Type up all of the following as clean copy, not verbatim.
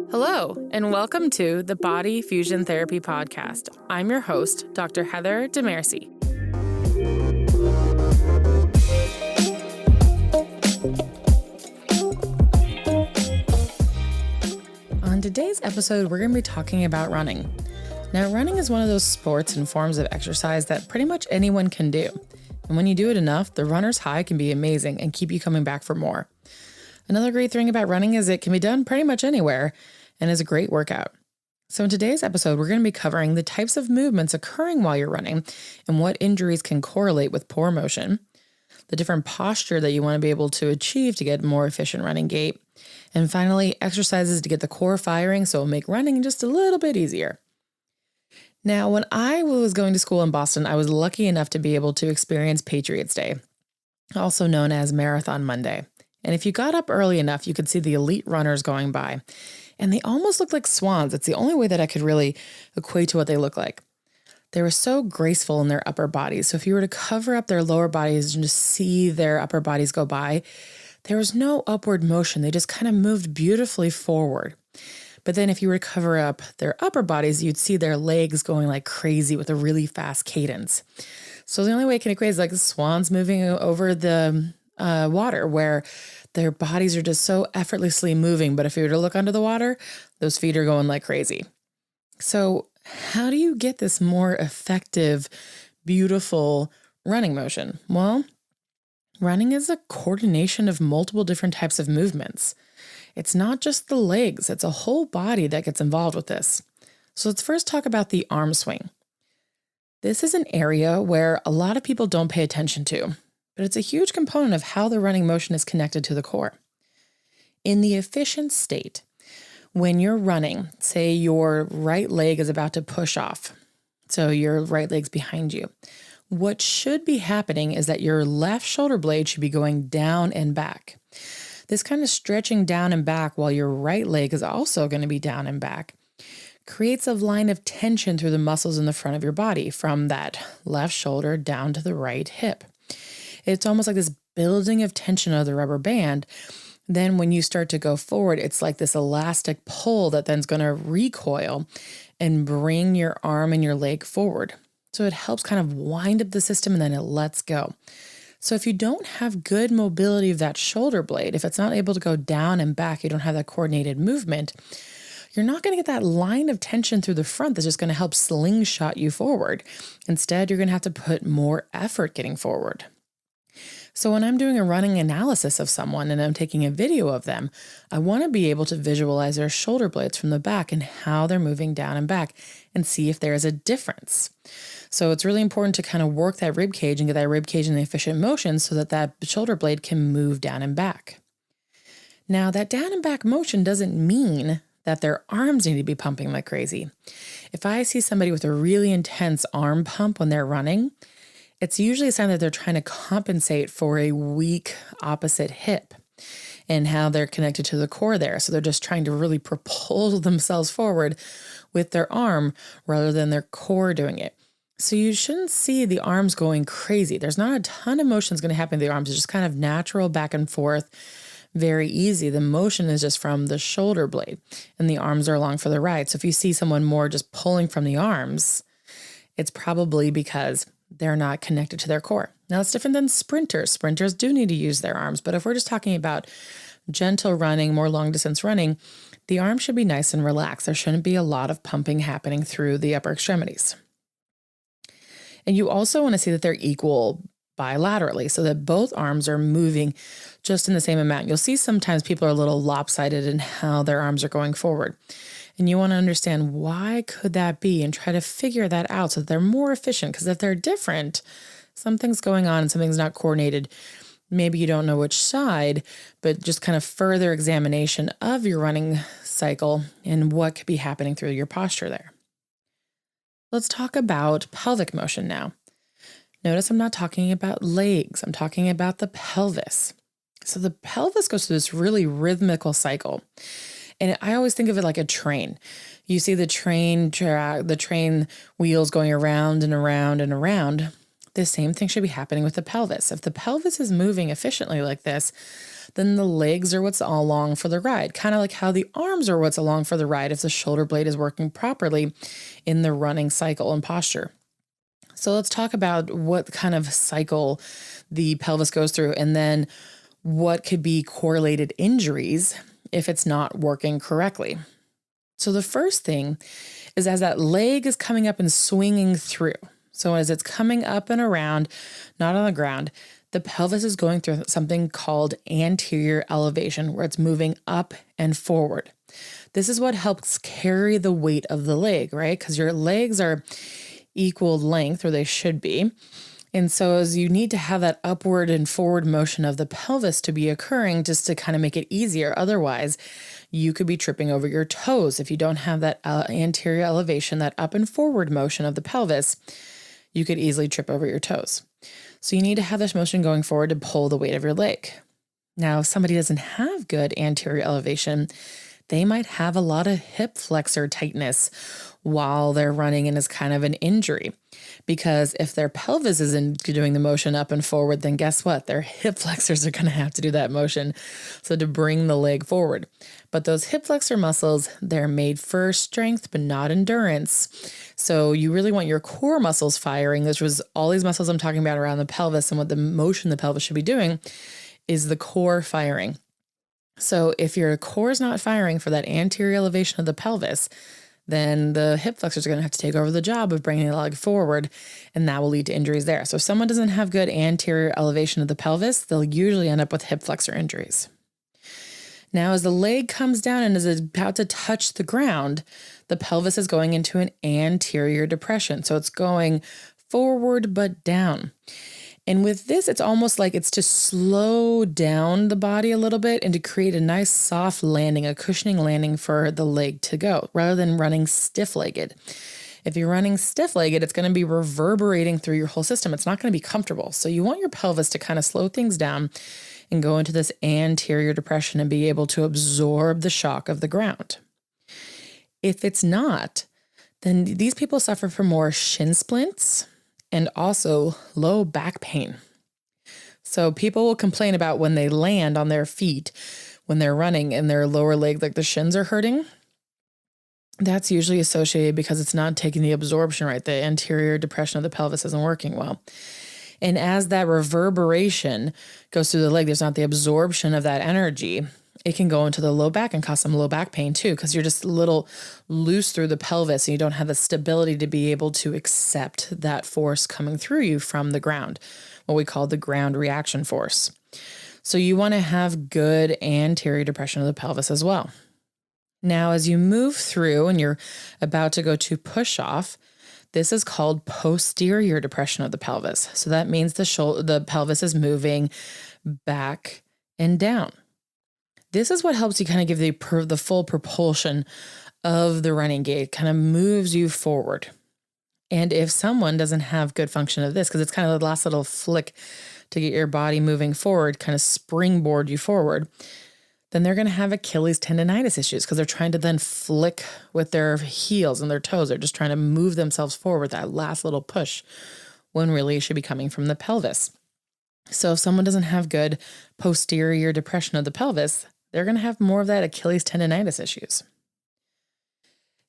Hello, and welcome to the Body Fusion Therapy Podcast. I'm your host, Dr. Heather Demirci. On today's episode, we're going to be talking about running. Now, running is one of those sports and forms of exercise that pretty much anyone can do. And when you do it enough, the runner's high can be amazing and keep you coming back for more. Another great thing about running is it can be done pretty much anywhere and is a great workout. So in today's episode, we're going to be covering the types of movements occurring while you're running and what injuries can correlate with poor motion, the different posture that you want to be able to achieve to get more efficient running gait, and finally, exercises to get the core firing so it'll make running just a little bit easier. Now, when I was going to school in Boston, I was lucky enough to be able to experience Patriots Day, also known as Marathon Monday. And if you got up early enough, you could see the elite runners going by. And they almost looked like swans. It's the only way that I could really equate to what they look like. They were so graceful in their upper bodies. So if you were to cover up their lower bodies and just see their upper bodies go by, there was no upward motion. They just kind of moved beautifully forward. But then if you were to cover up their upper bodies, you'd see their legs going like crazy with a really fast cadence. So the only way I can equate is like swans moving over the water, where their bodies are just so effortlessly moving. But if you were to look under the water, those feet are going like crazy. So how do you get this more effective, beautiful running motion? Well, running is a coordination of multiple different types of movements. It's not just the legs, it's a whole body that gets involved with this. So let's first talk about the arm swing. This is an area where a lot of people don't pay attention to, but it's a huge component of how the running motion is connected to the core. In the efficient state, when you're running, say your right leg is about to push off, so your right leg's behind you, what should be happening is that your left shoulder blade should be going down and back. This kind of stretching down and back while your right leg is also going to be down and back creates a line of tension through the muscles in the front of your body from that left shoulder down to the right hip. It's almost like this building of tension of the rubber band. Then when you start to go forward, it's like this elastic pull that then's going to recoil and bring your arm and your leg forward. So it helps kind of wind up the system and then it lets go. So if you don't have good mobility of that shoulder blade, if it's not able to go down and back, you don't have that coordinated movement, you're not going to get that line of tension through the front that's just going to help slingshot you forward. Instead, you're going to have to put more effort getting forward. So when I'm doing a running analysis of someone and I'm taking a video of them, I want to be able to visualize their shoulder blades from the back and how they're moving down and back and see if there is a difference. So it's really important to kind of work that rib cage and get that rib cage in the efficient motion so that that shoulder blade can move down and back. Now, that down and back motion doesn't mean that their arms need to be pumping like crazy. If I see somebody with a really intense arm pump when they're running, it's usually a sign that they're trying to compensate for a weak opposite hip and how they're connected to the core there. So they're just trying to really propel themselves forward with their arm rather than their core doing it. So you shouldn't see the arms going crazy. There's not a ton of motions going to happen to the arms. It's just kind of natural back and forth, very easy. The motion is just from the shoulder blade and the arms are along for the ride. So if you see someone more just pulling from the arms, it's probably because they're not connected to their core. Now, it's different than sprinters. Sprinters do need to use their arms, but if we're just talking about gentle running, more long distance running, the arm should be nice and relaxed. There shouldn't be a lot of pumping happening through the upper extremities. And you also want to see that they're equal bilaterally so that both arms are moving just in the same amount. You'll see sometimes people are a little lopsided in how their arms are going forward. And you want to understand why could that be and try to figure that out so that they're more efficient. Because if they're different, something's going on and something's not coordinated. Maybe you don't know which side, but just kind of further examination of your running cycle and what could be happening through your posture there. Let's talk about pelvic motion now. Notice I'm not talking about legs. I'm talking about the pelvis. So the pelvis goes through this really rhythmical cycle. And I always think of it like a train. You see the train wheels going around and around and around. The same thing should be happening with the pelvis. If the pelvis is moving efficiently like this, then the legs are what's along for the ride, kind of like how the arms are what's along for the ride if the shoulder blade is working properly in the running cycle and posture. So let's talk about what kind of cycle the pelvis goes through and then what could be correlated injuries if it's not working correctly. So the first thing is as that leg is coming up and swinging through. So as it's coming up and around, not on the ground, the pelvis is going through something called anterior elevation, where it's moving up and forward. This is what helps carry the weight of the leg, right? Because your legs are equal length, or they should be. And so as you need to have that upward and forward motion of the pelvis to be occurring just to kind of make it easier. Otherwise, you could be tripping over your toes. If you don't have that anterior elevation, that up and forward motion of the pelvis, you could easily trip over your toes. So you need to have this motion going forward to pull the weight of your leg. Now, if somebody doesn't have good anterior elevation, they might have a lot of hip flexor tightness while they're running, and is kind of an injury. Because if their pelvis isn't doing the motion up and forward, then guess what? Their hip flexors are going to have to do that motion. So to bring the leg forward. But those hip flexor muscles, they're made for strength, but not endurance. So you really want your core muscles firing. This was all these muscles I'm talking about around the pelvis, and what the motion the pelvis should be doing is the core firing. So if your core is not firing for that anterior elevation of the pelvis, then the hip flexors are going to have to take over the job of bringing the leg forward, and that will lead to injuries there. So if someone doesn't have good anterior elevation of the pelvis, they'll usually end up with hip flexor injuries. Now, as the leg comes down and is about to touch the ground, the pelvis is going into an anterior depression. So it's going forward but down. And with this, it's almost like it's to slow down the body a little bit and to create a nice soft landing, a cushioning landing for the leg to go, rather than running stiff-legged. If you're running stiff-legged, it's going to be reverberating through your whole system. It's not going to be comfortable. So you want your pelvis to kind of slow things down and go into this anterior depression and be able to absorb the shock of the ground. If it's not, then these people suffer from more shin splints and also low back pain. So people will complain about when they land on their feet, when they're running and their lower leg, like the shins are hurting. That's usually associated because it's not taking the absorption right. The anterior depression of the pelvis isn't working well. And as that reverberation goes through the leg, there's not the absorption of that energy. It can go into the low back and cause some low back pain too, because you're just a little loose through the pelvis and you don't have the stability to be able to accept that force coming through you from the ground, what we call the ground reaction force. So you want to have good anterior depression of the pelvis as well. Now, as you move through and you're about to go to push off, this is called posterior depression of the pelvis. So that means the pelvis is moving back and down. This is what helps you kind of give the full propulsion of the running gait, kind of moves you forward. And if someone doesn't have good function of this, because it's kind of the last little flick to get your body moving forward, kind of springboard you forward, then they're going to have Achilles tendonitis issues because they're trying to then flick with their heels and their toes. They're just trying to move themselves forward, that last little push, when really it should be coming from the pelvis. So if someone doesn't have good posterior depression of the pelvis, they're going to have more of that Achilles tendonitis issues.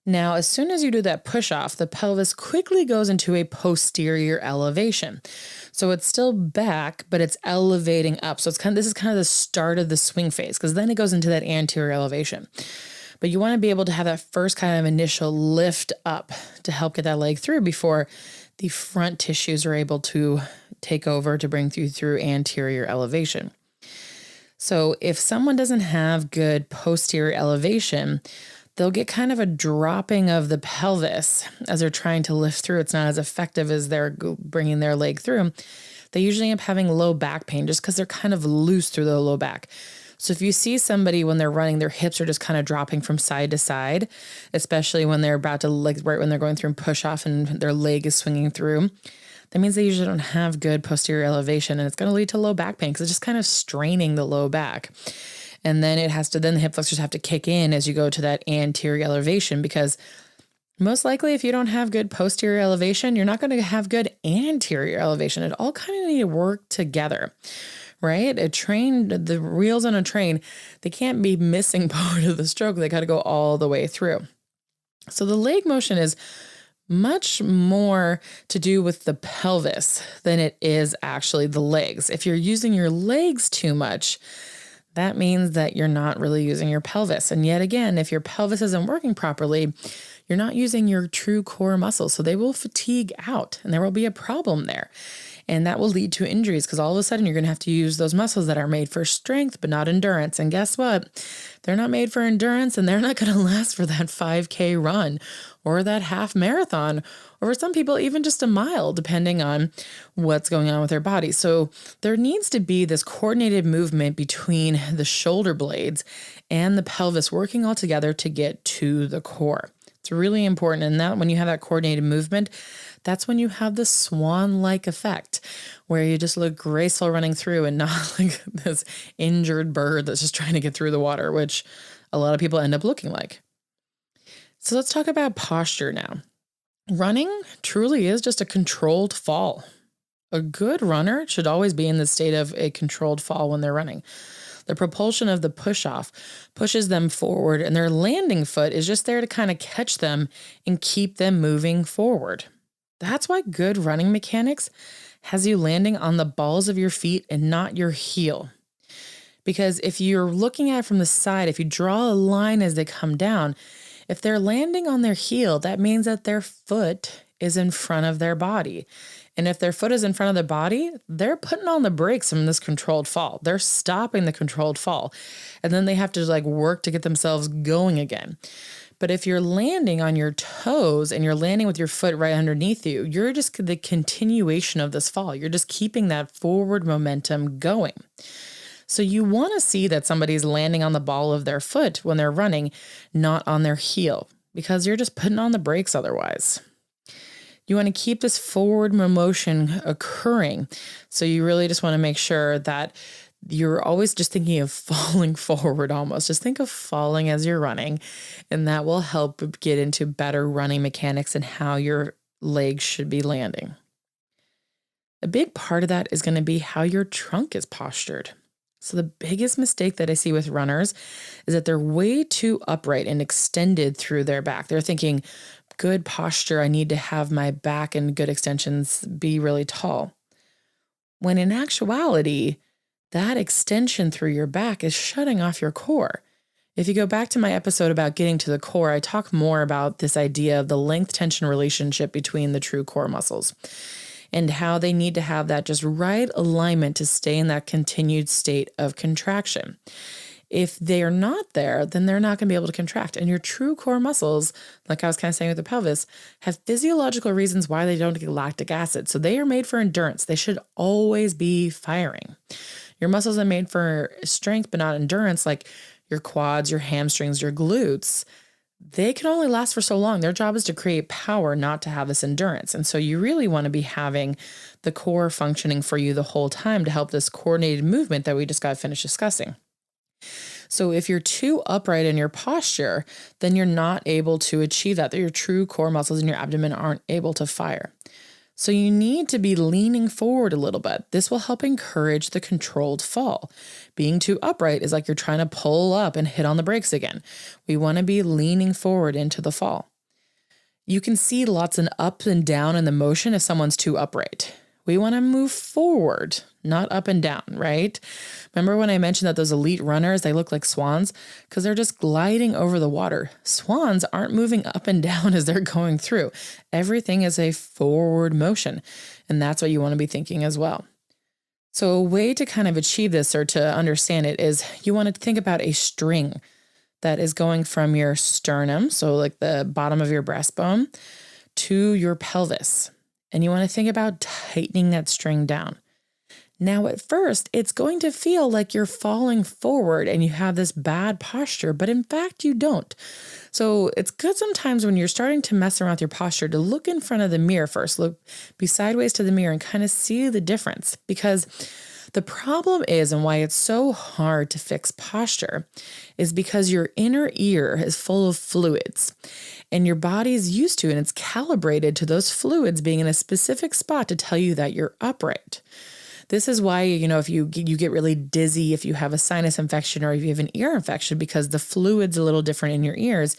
Now, as soon as you do that push off, the pelvis quickly goes into a posterior elevation. So it's still back, but it's elevating up. So this is kind of the start of the swing phase, because then it goes into that anterior elevation. But you want to be able to have that first kind of initial lift up to help get that leg through before the front tissues are able to take over to bring you through anterior elevation. So if someone doesn't have good posterior elevation, they'll get kind of a dropping of the pelvis as they're trying to lift through. It's not as effective as they're bringing their leg through. They usually end up having low back pain just because they're kind of loose through the low back. So if you see somebody when they're running, their hips are just kind of dropping from side to side, especially when they're about to, like right when they're going through and push off and their leg is swinging through, that means they usually don't have good posterior elevation, and it's going to lead to low back pain because it's just kind of straining the low back. And then then the hip flexors have to kick in as you go to that anterior elevation, because Most likely, if you don't have good posterior elevation, you're not going to have good anterior elevation. It all kind of need to work together, right? The wheels on a train, they can't be missing part of the stroke. They got to go all the way through. So the leg motion is much more to do with the pelvis than it is actually the legs. If you're using your legs too much, that means that you're not really using your pelvis. And yet again, if your pelvis isn't working properly, you're not using your true core muscles. So they will fatigue out and there will be a problem there. And that will lead to injuries because all of a sudden you're going to have to use those muscles that are made for strength, but not endurance. And guess what? They're not made for endurance and they're not going to last for that 5K run or that half marathon, or for some people, even just a mile, depending on what's going on with their body. So there needs to be this coordinated movement between the shoulder blades and the pelvis working all together to get to the core. It's really important. And that when you have that coordinated movement, that's when you have the swan-like effect where you just look graceful running through and not like this injured bird that's just trying to get through the water, which a lot of people end up looking like. So let's talk about posture now. Running truly is just a controlled fall. A good runner should always be in the state of a controlled fall when they're running. The propulsion of the push-off pushes them forward, and their landing foot is just there to kind of catch them and keep them moving forward. That's why good running mechanics has you landing on the balls of your feet and not your heel. Because if you're looking at it from the side, if you draw a line as they come down, if they're landing on their heel, that means that their foot is in front of their body. And if their foot is in front of their body, they're putting on the brakes from this controlled fall. They're stopping the controlled fall. And then they have to work to get themselves going again. But if you're landing on your toes and you're landing with your foot right underneath you, you're just the continuation of this fall. You're just keeping that forward momentum going. So you want to see that somebody's landing on the ball of their foot when they're running, not on their heel, because you're just putting on the brakes otherwise. You want to keep this forward motion occurring. So you really just want to make sure that you're always just thinking of falling forward almost. Just think of falling as you're running, and that will help get into better running mechanics and how your legs should be landing. A big part of that is going to be how your trunk is postured. So the biggest mistake that I see with runners is that they're way too upright and extended through their back. They're thinking, good posture, I need to have my back and good extensions be really tall. When in actuality, that extension through your back is shutting off your core. If you go back to my episode about getting to the core, I talk more about this idea of the length-tension relationship between the true core muscles and how they need to have that just right alignment to stay in that continued state of contraction. If they are not there, then they're not going to be able to contract. And your true core muscles, like I was kind of saying with the pelvis, have physiological reasons why they don't get lactic acid. So they are made for endurance. They should always be firing. Your muscles are made for strength, but not endurance, like your quads, your hamstrings, your glutes. They can only last for so long. Their job is to create power, not to have this endurance. And so you really want to be having the core functioning for you the whole time to help this coordinated movement that we just got finished discussing. So if you're too upright in your posture, then you're not able to achieve that. Your true core muscles in your abdomen aren't able to fire. So you need to be leaning forward a little bit. This will help encourage the controlled fall. Being too upright is like you're trying to pull up and hit on the brakes again. We want to be leaning forward into the fall. You can see lots of up and down in the motion if someone's too upright. We want to move forward, not up and down, right? Remember when I mentioned that those elite runners, they look like swans because they're just gliding over the water. Swans aren't moving up and down as they're going through. Everything is a forward motion, and that's what you want to be thinking as well. So a way to kind of achieve this or to understand it is you want to think about a string that is going from your sternum, so like the bottom of your breastbone, to your pelvis. And you want to think about tightening that string down. Now, at first, it's going to feel like you're falling forward and you have this bad posture, but in fact, you don't. So it's good sometimes when you're starting to mess around with your posture to look in front of the mirror first, be sideways to the mirror and kind of see the difference, because The problem is, and why it's so hard to fix posture, is because your inner ear is full of fluids and your body is used to and it's calibrated to those fluids being in a specific spot to tell you that you're upright. This is why, if you get really dizzy, if you have a sinus infection or if you have an ear infection, because the fluid's a little different in your ears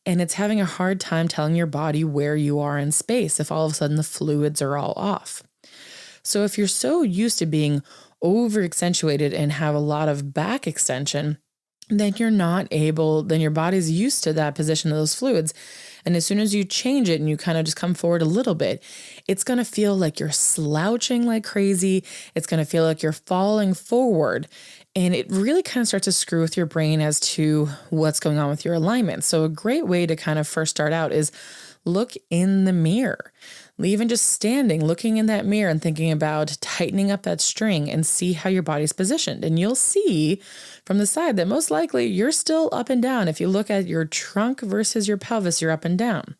and it's having a hard time telling your body where you are in space if all of a sudden the fluids are all off. So if you're so used to being over accentuated and have a lot of back extension, then then your body's used to that position of those fluids. And as soon as you change it and you kind of just come forward a little bit, it's going to feel like you're slouching like crazy. It's going to feel like you're falling forward. And it really kind of starts to screw with your brain as to what's going on with your alignment. So a great way to kind of first start out is look in the mirror. Even just standing, looking in that mirror and thinking about tightening up that string and see how your body's positioned. And you'll see from the side that most likely you're still up and down. If you look at your trunk versus your pelvis, you're up and down.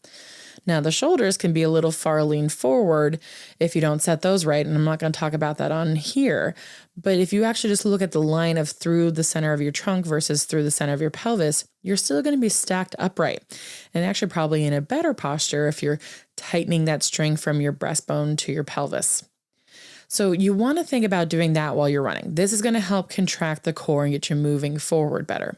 Now, the shoulders can be a little far lean forward if you don't set those right, and I'm not going to talk about that on here. But if you actually just look at the line of through the center of your trunk versus through the center of your pelvis, you're still going to be stacked upright and actually probably in a better posture if you're tightening that string from your breastbone to your pelvis. So you want to think about doing that while you're running. This is going to help contract the core and get you moving forward better.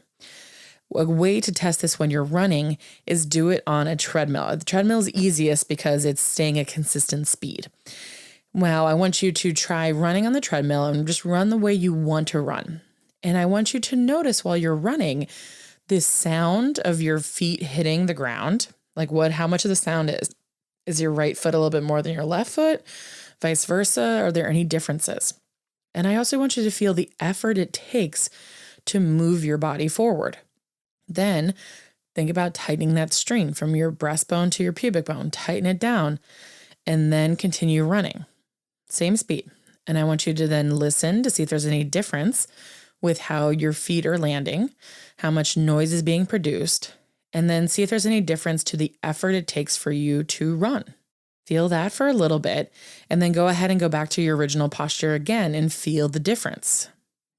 A way to test this when you're running is do it on a treadmill. The treadmill is easiest because it's staying at consistent speed. Well, I want you to try running on the treadmill and just run the way you want to run. And I want you to notice while you're running the sound of your feet hitting the ground. Like how much of the sound is? Is your right foot a little bit more than your left foot? Vice versa? Are there any differences? And I also want you to feel the effort it takes to move your body forward. Then think about tightening that string from your breastbone to your pubic bone. Tighten it down and then continue running. Same speed. And I want you to then listen to see if there's any difference with how your feet are landing, how much noise is being produced, and then see if there's any difference to the effort it takes for you to run. Feel that for a little bit, and then go ahead and go back to your original posture again and feel the difference.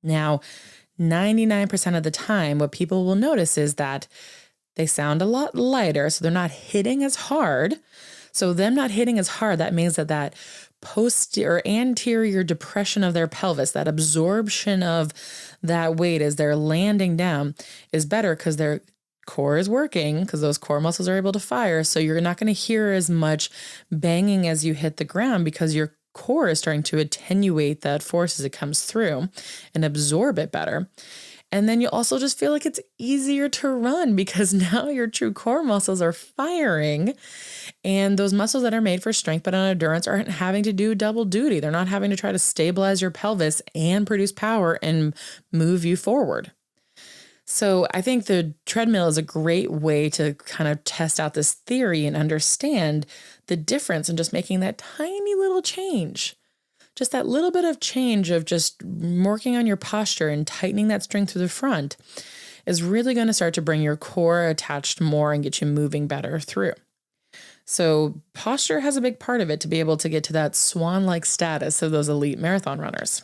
Now, 99% of the time, what people will notice is that they sound a lot lighter, so they're not hitting as hard. So them not hitting as hard, that means that posterior or anterior depression of their pelvis, that absorption of that weight as they're landing down is better because their core is working, because those core muscles are able to fire. So you're not going to hear as much banging as you hit the ground because your core is starting to attenuate that force as it comes through and absorb it better. And then you also just feel like it's easier to run because now your true core muscles are firing, and those muscles that are made for strength but on endurance aren't having to do double duty. They're not having to try to stabilize your pelvis and produce power and move you forward. So I think the treadmill is a great way to kind of test out this theory and understand the difference in just making that tiny little change. Just that little bit of change of just working on your posture and tightening that string through the front is really going to start to bring your core attached more and get you moving better through. So posture has a big part of it to be able to get to that swan-like status of those elite marathon runners.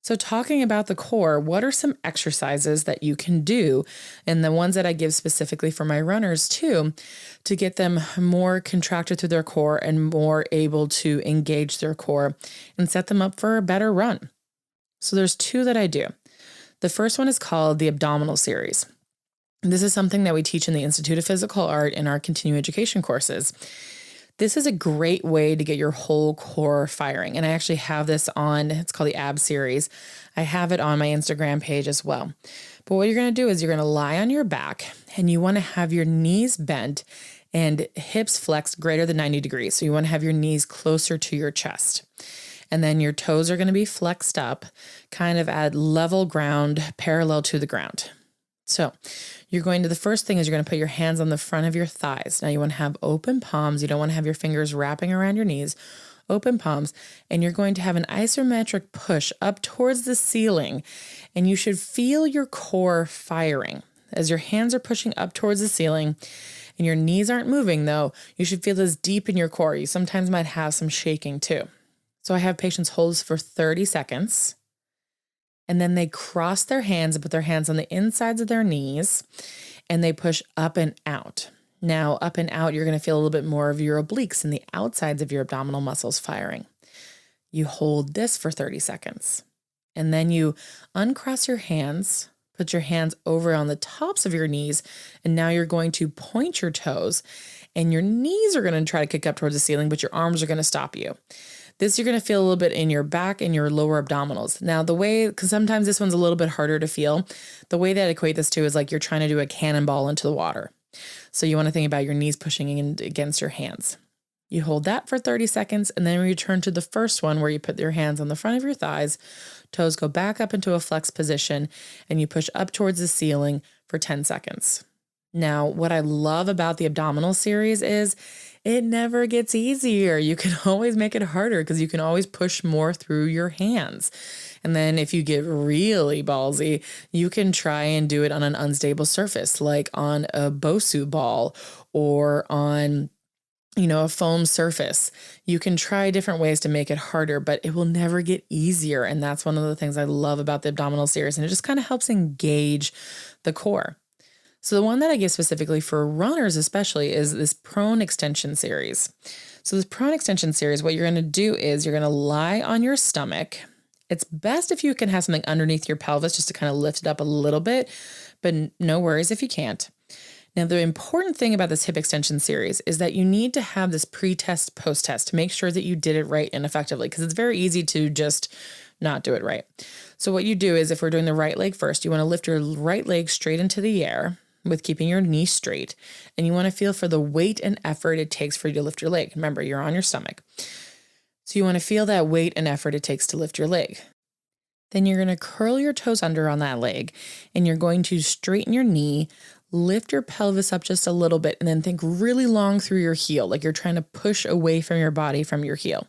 So talking about the core, what are some exercises that you can do, and the ones that I give specifically for my runners too, to get them more contracted through their core and more able to engage their core and set them up for a better run? So there's two that I do. The first one is called the abdominal series. This is something that we teach in the Institute of Physical Art in our continuing education courses. This is a great way to get your whole core firing. And I actually have this it's called the ab series. I have it on my Instagram page as well. But what you're going to do is you're going to lie on your back and you want to have your knees bent and hips flexed greater than 90 degrees. So you want to have your knees closer to your chest. And then your toes are going to be flexed up, kind of at level ground, parallel to the ground. So the first thing is you're going to put your hands on the front of your thighs. Now you want to have open palms. You don't want to have your fingers wrapping around your knees, open palms. And you're going to have an isometric push up towards the ceiling. And you should feel your core firing. As your hands are pushing up towards the ceiling and your knees aren't moving though, you should feel this deep in your core. You sometimes might have some shaking too. So I have patients hold this for 30 seconds, and then they cross their hands and put their hands on the insides of their knees, and they push up and out. Now, up and out, you're going to feel a little bit more of your obliques and the outsides of your abdominal muscles firing. You hold this for 30 seconds, and then you uncross your hands, put your hands over on the tops of your knees, and now you're going to point your toes, and your knees are going to try to kick up towards the ceiling, but your arms are going to stop you. This you're going to feel a little bit in your back and your lower abdominals. Now because sometimes this one's a little bit harder to feel, the way that I equate this to is like you're trying to do a cannonball into the water. So you want to think about your knees pushing in against your hands. You hold that for 30 seconds, and then return to the first one where you put your hands on the front of your thighs, toes go back up into a flex position, and you push up towards the ceiling for 10 seconds. Now, what I love about the abdominal series is it never gets easier. You can always make it harder because you can always push more through your hands. And then if you get really ballsy, you can try and do it on an unstable surface, like on a Bosu ball or on a foam surface. You can try different ways to make it harder, but it will never get easier. And that's one of the things I love about the abdominal series. And it just kind of helps engage the core. So the one that I give specifically for runners especially is this prone extension series. So this prone extension series, what you're going to do is you're going to lie on your stomach. It's best if you can have something underneath your pelvis just to kind of lift it up a little bit, but no worries if you can't. Now, the important thing about this hip extension series is that you need to have this pre-test, post-test to make sure that you did it right and effectively, because it's very easy to just not do it right. So what you do is, if we're doing the right leg first, you want to lift your right leg straight into the air with keeping your knee straight, and you want to feel for the weight and effort it takes for you to lift your leg. Remember, you're on your stomach. So you want to feel that weight and effort it takes to lift your leg. Then you're going to curl your toes under on that leg, and you're going to straighten your knee, lift your pelvis up just a little bit, and then think really long through your heel, like you're trying to push away from your body from your heel.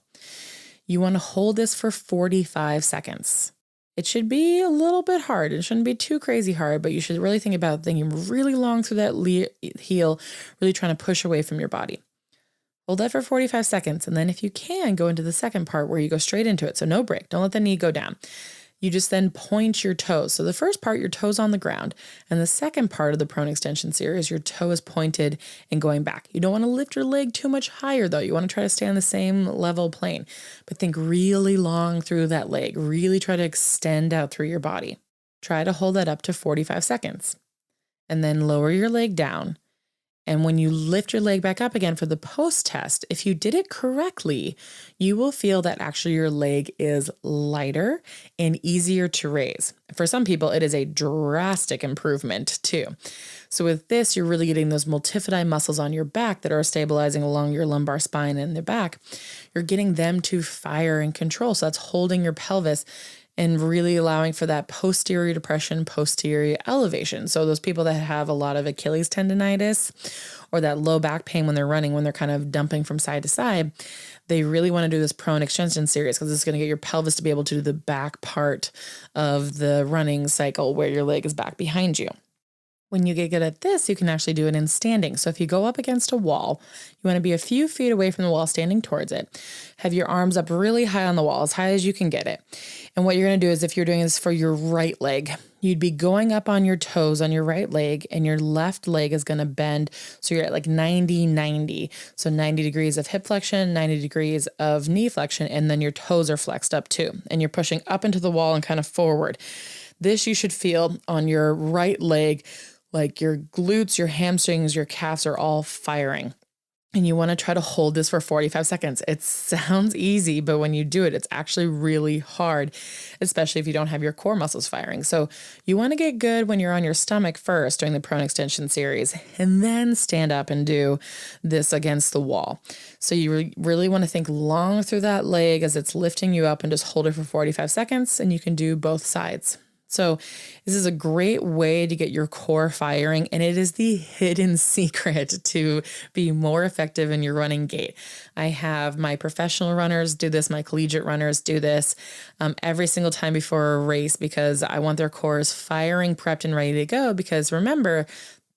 You want to hold this for 45 seconds. It should be a little bit hard. It shouldn't be too crazy hard, but you should really think about thinking really long through that heel, really trying to push away from your body. Hold that for 45 seconds, and then if you can, go into the second part where you go straight into it. So no break. Don't let the knee go down. You just then point your toes. So the first part, your toes on the ground. And the second part of the prone extension series, your toe is pointed and going back. You don't want to lift your leg too much higher though. You want to try to stay on the same level plane, but think really long through that leg. Really try to extend out through your body. Try to hold that up to 45 seconds and then lower your leg down. And when you lift your leg back up again for the post test, if you did it correctly, you will feel that actually your leg is lighter and easier to raise. For some people, it is a drastic improvement too. So with this, you're really getting those multifidi muscles on your back that are stabilizing along your lumbar spine and the back. You're getting them to fire and control. So that's holding your pelvis and really allowing for that posterior depression, posterior elevation. So those people that have a lot of Achilles tendonitis or that low back pain when they're running, when they're kind of dumping from side to side, they really want to do this prone extension series because it's going to get your pelvis to be able to do the back part of the running cycle where your leg is back behind you. When you get good at this, you can actually do it in standing. So if you go up against a wall, you want to be a few feet away from the wall, standing towards it. Have your arms up really high on the wall, as high as you can get it. And what you're going to do is, if you're doing this for your right leg, you'd be going up on your toes on your right leg, and your left leg is going to bend. So you're at like 90-90. So 90 degrees of hip flexion, 90 degrees of knee flexion, and then your toes are flexed up too. And you're pushing up into the wall and kind of forward. This you should feel on your right leg, like your glutes, your hamstrings, your calves are all firing. And you want to try to hold this for 45 seconds. It sounds easy, but when you do it, it's actually really hard, especially if you don't have your core muscles firing. So you want to get good when you're on your stomach first during the prone extension series, and then stand up and do this against the wall. So you really want to think long through that leg as it's lifting you up, and just hold it for 45 seconds, and you can do both sides. So this is a great way to get your core firing, and it is the hidden secret to be more effective in your running gait. I have my professional runners do this, my collegiate runners do this every single time before a race, because I want their cores firing, prepped, and ready to go. Because remember,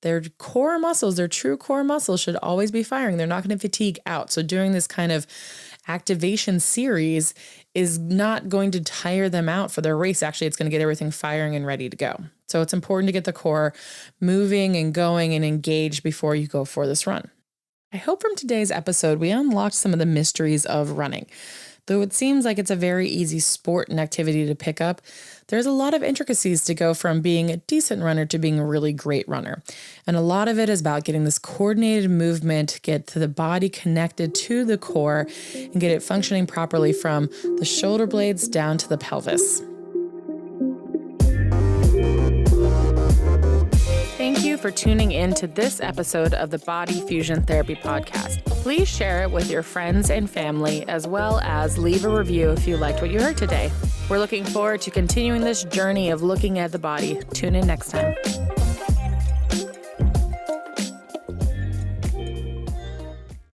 their core muscles, their true core muscles should always be firing. They're not going to fatigue out. So doing this kind of activation series is not going to tire them out for their race. Actually, it's going to get everything firing and ready to go. So it's important to get the core moving and going and engaged before you go for this run. I hope from today's episode, we unlocked some of the mysteries of running. Though it seems like it's a very easy sport and activity to pick up, there's a lot of intricacies to go from being a decent runner to being a really great runner. And a lot of it is about getting this coordinated movement, get to the body connected to the core, and get it functioning properly from the shoulder blades down to the pelvis. Thank you for tuning in to this episode of the Body Fusion Therapy Podcast. Please share it with your friends and family, as well as leave a review if you liked what you heard today. We're looking forward to continuing this journey of looking at the body. Tune in next time.